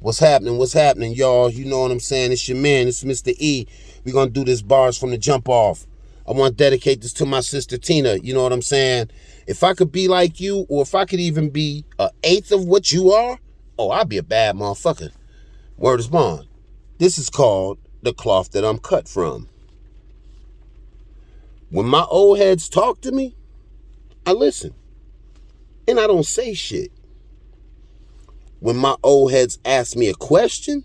What's happening? What's happening, y'all? You know what I'm saying? It's your man. It's Mr. E. We're going to do this bars from the jump off. I want to dedicate this to my sister Tina. You know what I'm saying? If I could be like you, or if I could even be an eighth of what you are, oh, I'd be a bad motherfucker. Word is bond. This is called The Cloth That I'm Cut From. When my old heads talk to me, I listen. And I don't say shit. When my old heads ask me a question,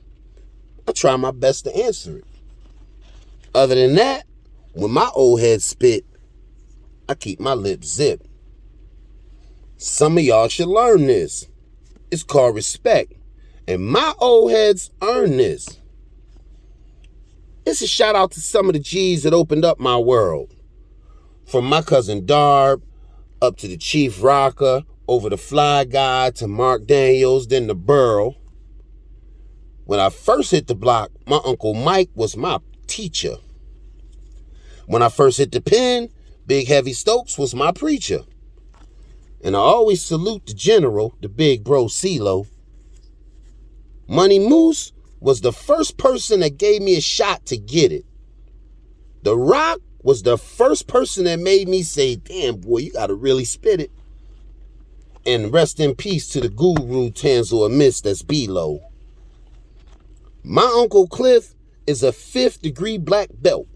I try my best to answer it. Other than that, when my old heads spit, I keep my lips zipped. Some of y'all should learn this. It's called respect. And my old heads earn this. It's a shout out to some of the G's that opened up my world. From my cousin Darb, up to the Chief Rocker, over the Fly Guy to Mark Daniels, then the Burl. When I first hit the block, my Uncle Mike was my teacher. When I first hit the pen, Big Heavy Stokes was my preacher. And I always salute the general, the big bro CeeLo. Money Moose was the first person that gave me a shot to get it. The Rock was the first person that made me say, damn boy, you gotta really spit it. And rest in peace to the guru Tanzor Miss that's below. My Uncle Cliff is a 5th degree black belt.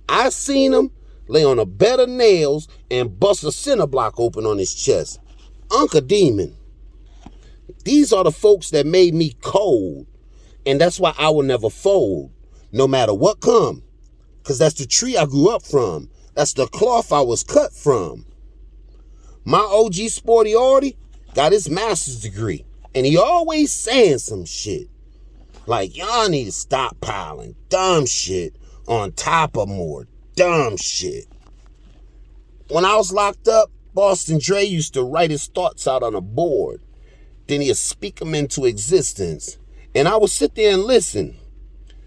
I seen him lay on a bed of nails and bust a cinder block open on his chest. Uncle Demon. These are the folks that made me cold. And that's why I will never fold, no matter what come. Because that's the tree I grew up from. That's the cloth I was cut from. My OG Sporty Artie got his master's degree. And he always saying some shit. Like, y'all need to stop piling dumb shit on top of more dumb shit. When I was locked up, Boston Dre used to write his thoughts out on a board. Then he'd speak them into existence. And I would sit there and listen.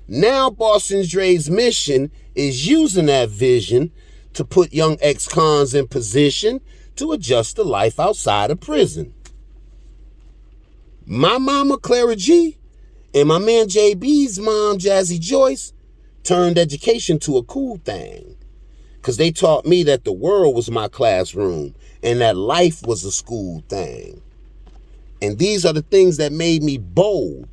Now Boston Dre's mission is using that vision to put young ex-cons in position to adjust to life outside of prison. My mama, Clara G, and my man JB's mom, Jazzy Joyce, turned education to a cool thing. Because they taught me that the world was my classroom and that life was a school thing. And these are the things that made me bold.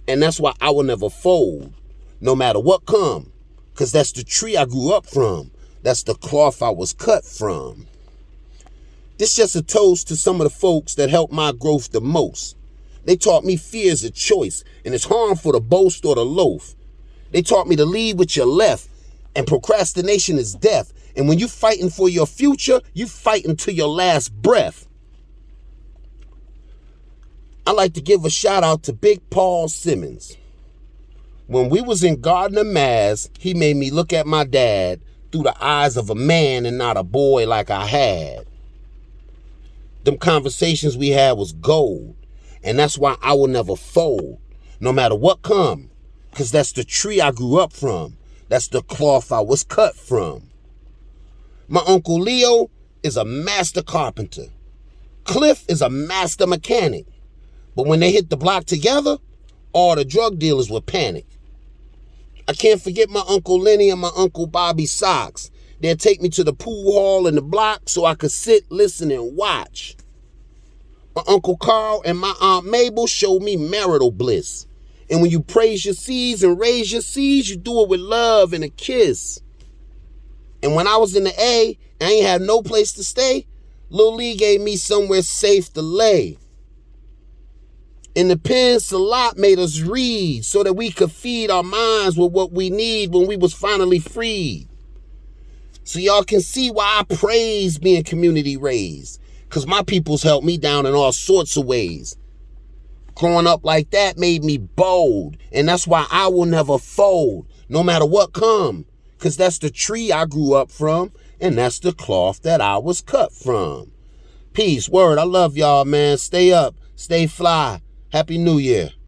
And that's why I will never fold, no matter what come. Because that's the tree I grew up from. That's the cloth I was cut from. This just a toast to some of the folks that helped my growth the most. They taught me fear is a choice, and it's harmful to boast or to loaf. They taught me to lead with your left, and procrastination is death. And when you fighting for your future, you fighting to your last breath. I like to give a shout out to Big Paul Simmons. When we was in Gardner, Mass, he made me look at my dad through the eyes of a man and not a boy like I had. Them conversations we had was gold. And that's why I will never fold, no matter what come. Because that's the tree I grew up from. That's the cloth I was cut from. My Uncle Leo is a master carpenter. Cliff is a master mechanic. But when they hit the block together, all the drug dealers would panic. I can't forget my Uncle Lenny and my Uncle Bobby Socks. They'd take me to the pool hall in the block so I could sit, listen, and watch. My Uncle Carl and my Aunt Mabel showed me marital bliss. And when you praise your seeds and raise your seeds, you do it with love and a kiss. And when I was in the A, I ain't had no place to stay, Lil Lee gave me somewhere safe to lay. In the pen, Salat made us read so that we could feed our minds with what we need when we was finally freed. So y'all can see why I praise being community raised. Because my peoples helped me down in all sorts of ways. Growing up like that made me bold. And that's why I will never fold, no matter what come. Because that's the tree I grew up from. And that's the cloth that I was cut from. Peace, word, I love y'all, man. Stay up, stay fly. Happy New Year.